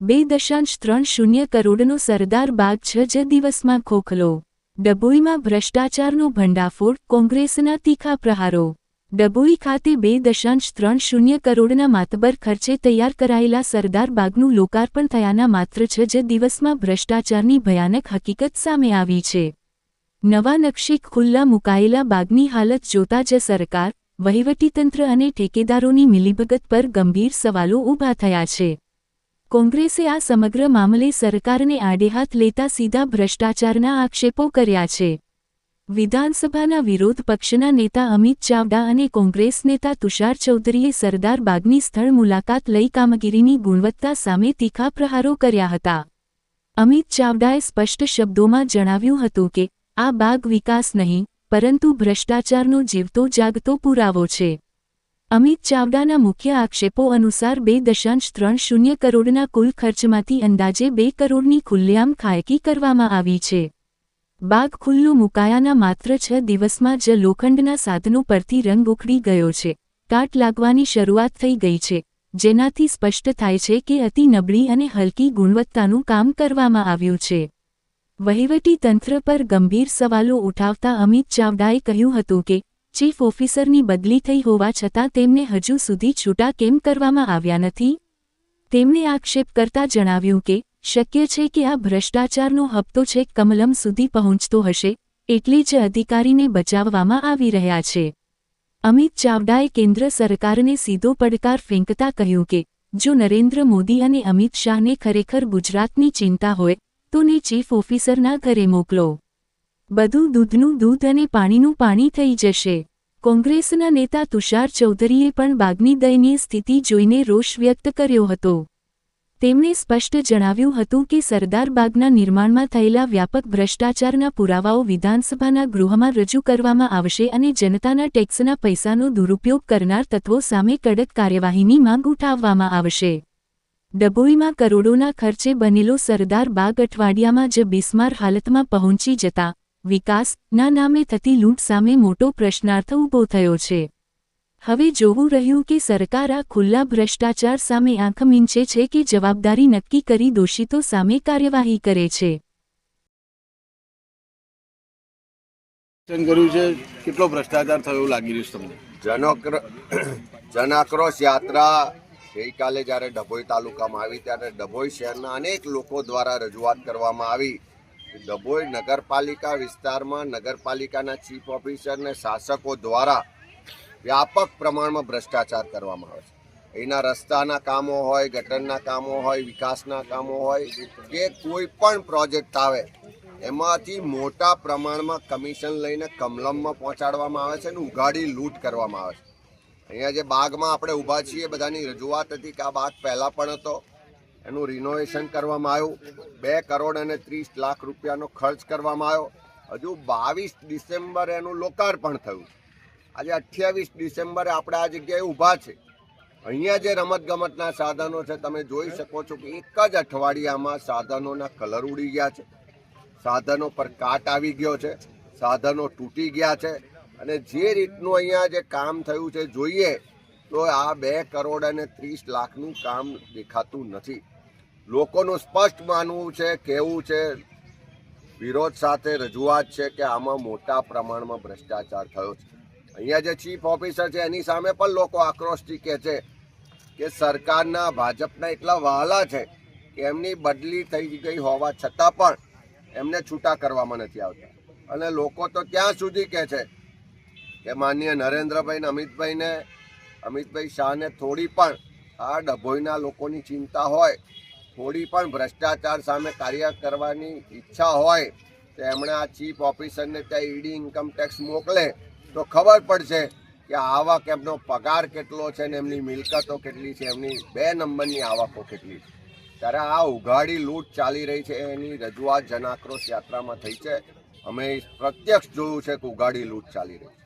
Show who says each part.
Speaker 1: 2.30 કરોડનો સરદાર બાગ 6 દિવસમાં ખોખલો. ડભોઈમાં ભ્રષ્ટાચારનો ભંડાફોડ, કોંગ્રેસના તીખા પ્રહારો. ડભોઈ ખાતે 2.30 કરોડના માતબર ખર્ચે તૈયાર કરાયેલા સરદાર બાગનું લોકાર્પણ થયાના માત્ર 6 દિવસમાં ભ્રષ્ટાચારની ભયાનક હકીકત સામે આવી છે. નવા નકશે ખુલ્લા મુકાયેલા બાગની હાલત જોતા જ સરકાર, વહીવટીતંત્ર અને ઠેકેદારોની મિલીભગત પર ગંભીર સવાલો ઊભા થયા છે. કોંગ્રેસે આ સમગ્ર મામલે સરકારને આડેહાથ લેતા સીધા ભ્રષ્ટાચારના આક્ષેપો કર્યા છે. વિધાનસભાના વિરોધ પક્ષના નેતા અમિત ચાવડા અને કોંગ્રેસ નેતા તુષાર ચૌધરીએ સરદાર બાગની સ્થળ મુલાકાત લઈ કામગીરીની ગુણવત્તા સામે તીખા પ્રહારો કર્યા હતા. અમિત ચાવડાએ સ્પષ્ટ શબ્દોમાં જણાવ્યું હતું કે આ બાગ વિકાસ નહીં, પરંતુ ભ્રષ્ટાચારનો જીવતો જાગતો પુરાવો છે. અમિત ચાવડાના મુખ્ય આક્ષેપો અનુસાર 2.30 કરોડના કુલ ખર્ચમાંથી અંદાજે 2 કરોડની ખુલ્લેઆમ ખાયકી કરવામાં આવી છે. બાગ ખુલ્લું મુકાયાના માત્ર 6 દિવસમાં જ લોખંડના સાધનો પરથી રંગ ઉખડી ગયો છે, કાટ લાગવાની શરૂઆત થઈ ગઈ છે, જેનાથી સ્પષ્ટ થાય છે કે અતિ નબળી અને હલકી ગુણવત્તાનું કામ કરવામાં આવ્યું છે. વહીવટી તંત્ર પર ગંભીર સવાલો ઉઠાવતા અમિત ચાવડાએ કહ્યું હતું કે ચીફ ઓફિસરની બદલી થઈ હોવા છતાં તેમને હજુ સુધી છૂટા કેમ કરવામાં આવ્યા નથી? તેમણે આક્ષેપ કરતા જણાવ્યું કે શક્ય છે કે આ ભ્રષ્ટાચારનો હપ્તો છેક કમલમ સુધી પહોંચતો હશે, એટલે જ અધિકારીને બચાવવામાં આવી રહ્યા છે. અમિત ચાવડાએ કેન્દ્ર સરકારને સીધો પડકાર ફેંકતા કહ્યું કે જો નરેન્દ્ર મોદી અને અમિત શાહને ખરેખર ગુજરાતની ચિંતા હોય તો ને ચીફ ઓફિસરના ઘરે મોકલો. બધું દૂધનું દૂધ અને પાણીનું પાણી થઈ જશે. કોંગ્રેસના નેતા તુષાર ચૌધરીએ પણ બાગની દયનીય સ્થિતિ જોઈને રોષ વ્યક્ત કર્યો હતો. તેમણે સ્પષ્ટ જણાવ્યું હતું કે સરદાર બાગના નિર્માણમાં થયેલા વ્યાપક ભ્રષ્ટાચારના પુરાવાઓ વિધાનસભાના ગૃહમાં રજૂ કરવામાં આવશે અને જનતાના ટેક્સના પૈસાનો દુરુપયોગ કરનાર તત્વો સામે કડક કાર્યવાહીની માંગ ઉઠાવવામાં આવશે. ડભોઈમાં કરોડોના ખર્ચે બનેલો સરદાર બાગ અઠવાડિયામાં જ બિસ્માર હાલતમાં પહોંચી જતા વિકાસના નામે થતી લૂંટ સામે મોટો પ્રશ્નાર્થ ઊભો થયો છે. હવે જોવું રહ્યું કે સરકાર આ ખુલ્લા ભ્રષ્ટાચાર સામે આંખ મીંચે છે કે જવાબદારી નક્કી કરી દોષિતો સામે કાર્યવાહી કરે છે.
Speaker 2: કેટલો ભ્રષ્ટાચાર થયો એવું લાગી રહ્યું છે તમને?
Speaker 3: જન આક્રોશ યાત્રા ગઈકાલે જ્યારે ડભોઈ તાલુકામાં આવી ત્યારે ડભોઈ શહેરના અનેક લોકો દ્વારા રજૂઆત કરવામાં આવી. ડભોઈ નગરપાલિકા વિસ્તારમાં નગરપાલિકાના ચીફ ઓફિસર અને શાસકો દ્વારા વ્યાપક પ્રમાણમાં ભ્રષ્ટાચાર કરવામાં આવે છે. અહીંના રસ્તાના કામો હોય, ગટરના કામો હોય, વિકાસના કામો હોય કે કોઈ પણ પ્રોજેક્ટ આવે એમાંથી મોટા પ્રમાણમાં કમિશન લઈને કમલમમાં પહોંચાડવામાં આવે છે અને ઉઘાડી લૂંટ કરવામાં આવે છે. અહીંયા જે બાગમાં આપણે ઊભા છીએ બધાની રજૂઆત હતી કે આ બાગ પહેલાં પણ હતો, એનું રિનોવેશન કરવામાં આવ્યું, 2 કરોડ અને 30 લાખ રૂપિયાનો ખર્ચ કરવામાં આવ્યો. હજુ 22 ડિસેમ્બરે એનું લોકાર્પણ થયું. આજે 28 ડિસેમ્બરે આપણે આ જગ્યાએ ઊભા છે. અહીંયા જે રમતગમતના સાધનો છે તમે જોઈ શકો છો કે એક જ અઠવાડિયામાં સાધનોના કલર ઉડી ગયા છે, સાધનો પર કાટ આવી ગયો છે, સાધનો તૂટી ગયા છે અને જે રીતનું અહીંયા જે કામ થયું છે જોઈએ તો આ 2 કરોડ અને 30 લાખનું કામ દેખાતું નથી. લોકોનું સ્પષ્ટ માનવું છે, કહેવું છે, વિરોધ સાથે રજૂઆત છે કે આમાં મોટા પ્રમાણમાં ભ્રષ્ટાચાર થયો છે. અહીંયા જે ચીફ ઓફિસર છે એની સામે પણ લોકો આક્રોશથી કહે છે કે સરકારના ભાજપના એટલા વહાલા છે કે એમની બદલી થઈ ગઈ હોવા છતાં પણ એમને છૂટા કરવામાં નથી આવતા. અને લોકો તો ત્યાં સુધી કહે છે કે માનનીય નરેન્દ્રભાઈ ને અમિતભાઈ શાહને થોડી પણ આ ડભોઈના લોકોની ચિંતા હોય, થોડી પણ ભ્રષ્ટાચાર સામે કાર્ય કરવાની ઈચ્છા હોય તો એમણે આ ચીફ ઓફિસરને ત્યાં ઈડી ઇન્કમ ટેક્સ મોકલે તો ખબર પડશે કે આવક એમનો પગાર કેટલો છે ને એમની મિલકતો કેટલી છે, એમની 2 નંબરની આવકો કેટલી છે. ત્યારે આ ઉઘાડી લૂંટ ચાલી રહી છે એની રજૂઆત જન આક્રોશ યાત્રામાં થઈ છે. અમે પ્રત્યક્ષ જોયું છે કે ઉઘાડી લૂંટ ચાલી રહી છે.